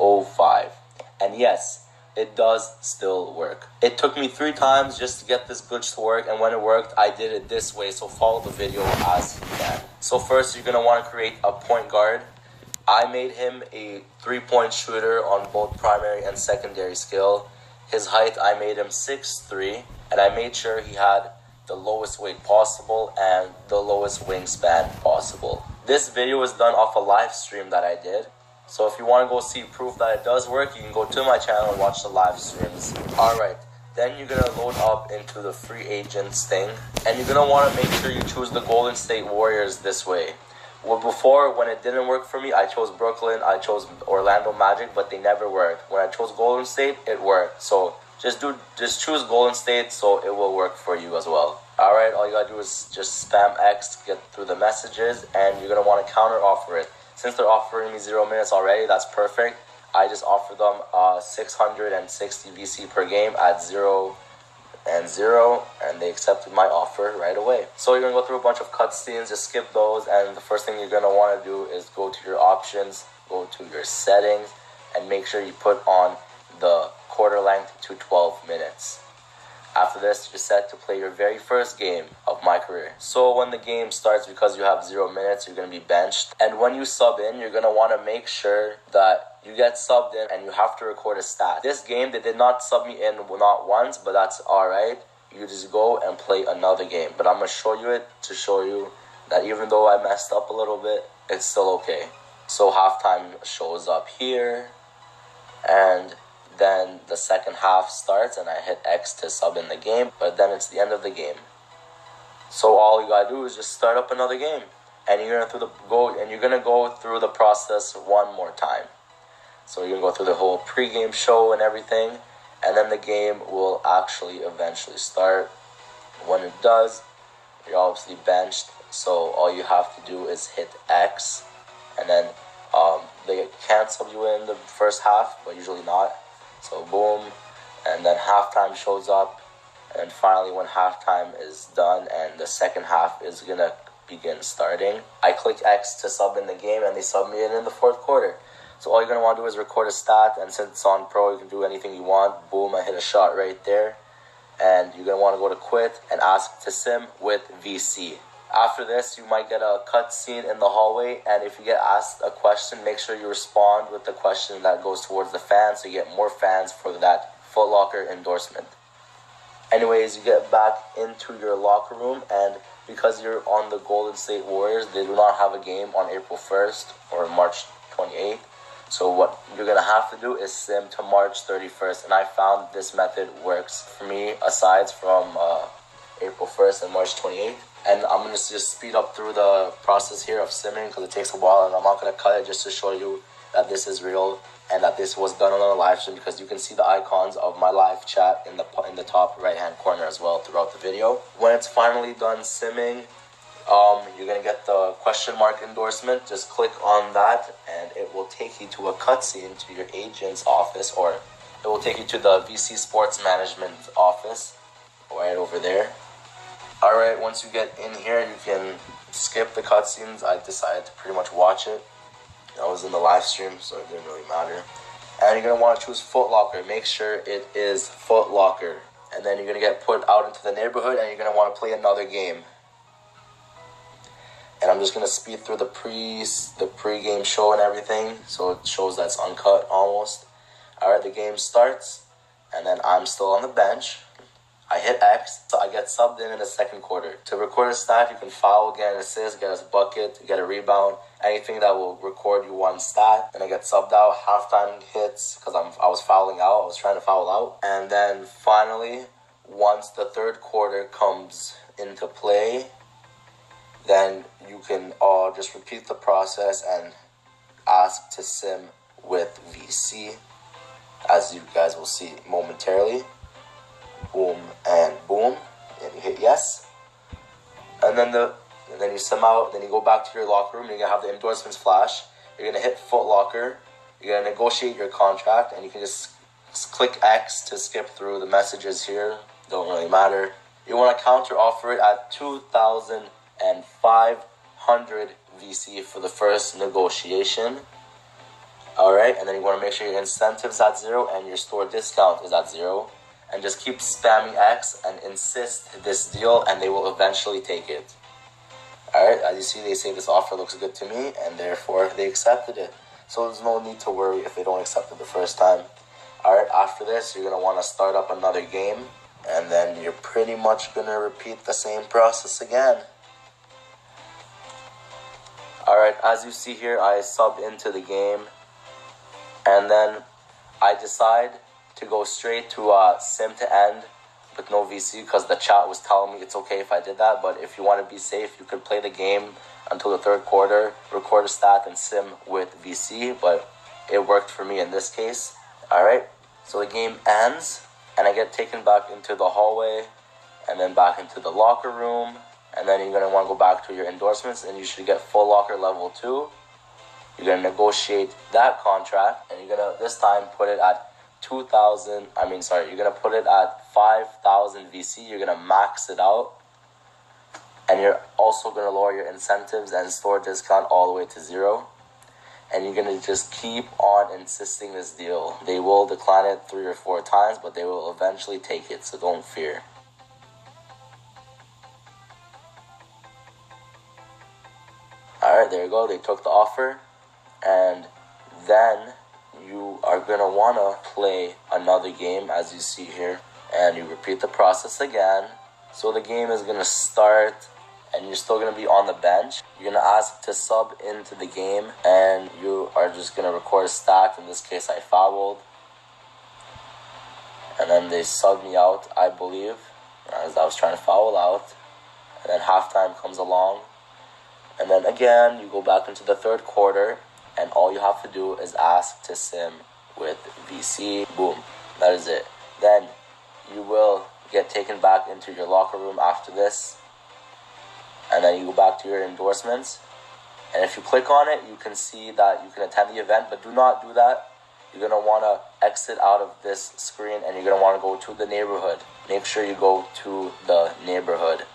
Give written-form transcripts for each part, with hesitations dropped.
305. And yes, it does still work. It took me 3 times just to get this glitch to work, and when it worked, I did it this way, so follow the video as you can. So first, you're going to want to create a point guard. I made him a 3-point shooter on both primary and secondary skill. His height, I made him 6'3", and I made sure he had the lowest weight possible and the lowest wingspan possible. This video is done off a live stream that I did. So if you want to go see proof that it does work, you can go to my channel and watch the live streams. Alright, then you're going to load up into the free agents thing. And you're going to want to make sure you choose the Golden State Warriors this way. Well, before, when it didn't work for me, I chose Brooklyn, I chose Orlando Magic, but they never worked. When I chose Golden State, it worked. So just choose Golden State so it will work for you as well. Alright, all you gotta do is just spam X to get through the messages, and you're going to want to counter offer it. Since they're offering me 0 minutes already, that's perfect. I just offered them 660 VC per game at 0 and 0, and they accepted my offer right away. So you're going to go through a bunch of cutscenes, just skip those, and the first thing you're going to want to do is go to your options, go to your settings, and make sure you put on the quarter length to 12 minutes. After this, you're set to play your very first game of my career. So when the game starts, because you have 0 minutes, you're going to be benched. And when you sub in, you're going to want to make sure that you get subbed in and you have to record a stat. This game, they did not sub me in not once, but that's alright. You just go and play another game. But I'm going to show you it to show you that even though I messed up a little bit, it's still okay. So halftime shows up here, and then the second half starts and I hit X to sub in the game, but then it's the end of the game. So all you gotta do is just start up another game, and you're gonna go through the process one more time. So you're gonna go through the whole pre-game show and everything, and then the game will actually eventually start. When it does, you're obviously benched, so all you have to do is hit X, and then they can sub you in the first half, but usually not. So boom, and then halftime shows up, and finally when halftime is done and the second half is gonna begin starting, I click X to sub in the game, and they sub me in the fourth quarter. So all you're gonna want to do is record a stat, and since it's on pro, you can do anything you want. Boom, I hit a shot right there, and you're gonna want to go to quit and ask to sim with VC. After this, you might get a cutscene in the hallway, and if you get asked a question, make sure you respond with the question that goes towards the fans, so you get more fans for that Foot Locker endorsement. Anyways, you get back into your locker room, and because you're on the Golden State Warriors, they do not have a game on April 1st or March 28th. So what you're going to have to do is sim to March 31st, and I found this method works for me aside from April 1st and March 28th. And I'm going to just speed up through the process here of simming because it takes a while, and I'm not going to cut it just to show you that this is real and that this was done on a live stream, because you can see the icons of my live chat in the top right hand corner as well throughout the video. When it's finally done simming, you're going to get the question mark endorsement. Just click on that and it will take you to a cutscene to your agent's office, or it will take you to the VC Sports Management office right over there. Alright, once you get in here, you can skip the cutscenes. I decided to pretty much watch it. I was in the live stream, so it didn't really matter. And you're going to want to choose Foot Locker. Make sure it is Foot Locker. And then you're going to get put out into the neighborhood, and you're going to want to play another game. And I'm just going to speed through the pre-game show and everything, so it shows that's uncut almost. Alright, the game starts, and then I'm still on the bench. I hit X, so I get subbed in the second quarter. To record a stat, you can foul, get an assist, get a bucket, get a rebound, anything that will record you one stat. And I get subbed out, halftime hits, because I was fouling out, I was trying to foul out. And then finally, once the third quarter comes into play, then you can all just repeat the process and ask to sim with VC, as you guys will see momentarily. Boom and boom, and you hit yes, and then you sim out. Then you go back to your locker room. You're gonna have the endorsements flash. You're gonna hit Foot Locker. You're gonna negotiate your contract, and you can just click X to skip through the messages here. Don't really matter. You want to counter offer it at 2,500 VC for the first negotiation, Alright, and then you want to make sure your incentive's at 0 and your store discount is at 0. And just keep spamming X and insist this deal, and they will eventually take it. Alright, as you see, they say this offer looks good to me, and therefore they accepted it. So there's no need to worry if they don't accept it the first time. Alright, after this, you're going to want to start up another game, and then you're pretty much going to repeat the same process again. Alright, as you see here, I sub into the game, and then I decide to go straight to sim to end with no VC, because the chat was telling me it's okay if I did that. But if you want to be safe, you could play the game until the third quarter, record a stat, and sim with VC. But it worked for me in this case. Alright, so the game ends, and I get taken back into the hallway, and then back into the locker room, and then you're going to want to go back to your endorsements, and you should get full locker level 2. You're going to negotiate that contract, and you're going to this time put it at you're going to put it at 5,000 VC. You're going to max it out, and you're also going to lower your incentives and store discount all the way to 0. And you're going to just keep on insisting this deal. They will decline it 3 or 4 times, but they will eventually take it, so don't fear. Alright, there you go. They took the offer, and then you are going to want to play another game, as you see here, and you repeat the process again. So the game is going to start, and you're still going to be on the bench. You're going to ask to sub into the game, and you are just going to record a stat. In this case, I fouled, and then they subbed me out, I believe, as I was trying to foul out. And then halftime comes along, and then again you go back into the third quarter, and all you have to do is ask to sim with VC. Boom. That is it. Then you will get taken back into your locker room after this. And then you go back to your endorsements. And if you click on it, you can see that you can attend the event. But do not do that. You're going to want to exit out of this screen, and you're going to want to go to the neighborhood. Make sure you go to the neighborhood.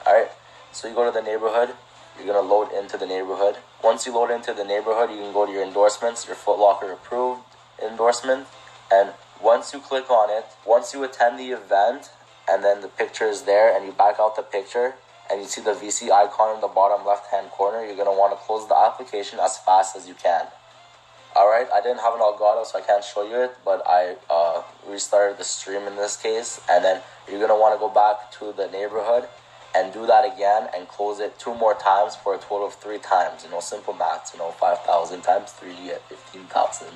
Alright. So you go to the neighborhood. You're going to load into the neighborhood. Once you load into the neighborhood, you can go to your endorsements, your Foot Locker approved endorsement. And once you click on it, once you attend the event, and then the picture is there, and you back out the picture, and you see the VC icon in the bottom left-hand corner, you're going to want to close the application as fast as you can. Alright, I didn't have an Elgato, so I can't show you it, but I restarted the stream in this case. And then you're going to want to go back to the neighborhood and do that again and close it 2 more times for a total of 3 times. Simple maths, 5,000 times 3, you get 15,000.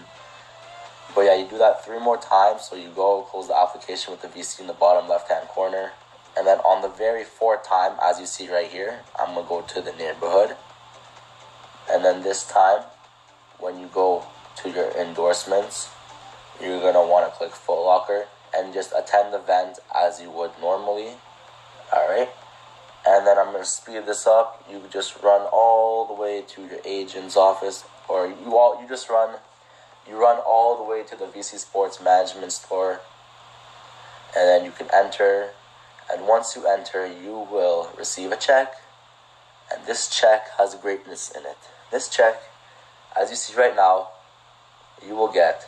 But yeah, you do that 3 more times. So you go close the application with the VC in the bottom left-hand corner. And then on the very 4th time, as you see right here, I'm going to go to the neighborhood. And then this time, when you go to your endorsements, you're going to want to click Foot Locker and just attend the event as you would normally. Alright. And then I'm going to speed this up. You just run all the way to your agent's office, or you run all the way to the VC Sports Management store, and then you can enter. And once you enter, you will receive a check, and this check has greatness in it. This check, as you see right now, you will get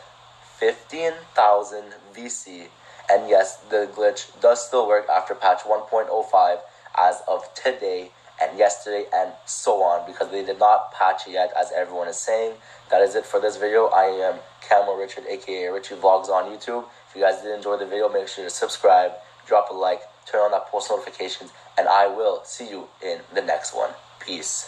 15,000 VC, and yes, the glitch does still work after patch 1.05 as of today and yesterday and so on, because they did not patch it yet, as everyone is saying. That is it for this video. I am Camel Richard, aka Richie Vlogs on YouTube. If you guys did enjoy the video, make sure to subscribe, drop a like, turn on that post notifications, and I will see you in the next one. Peace.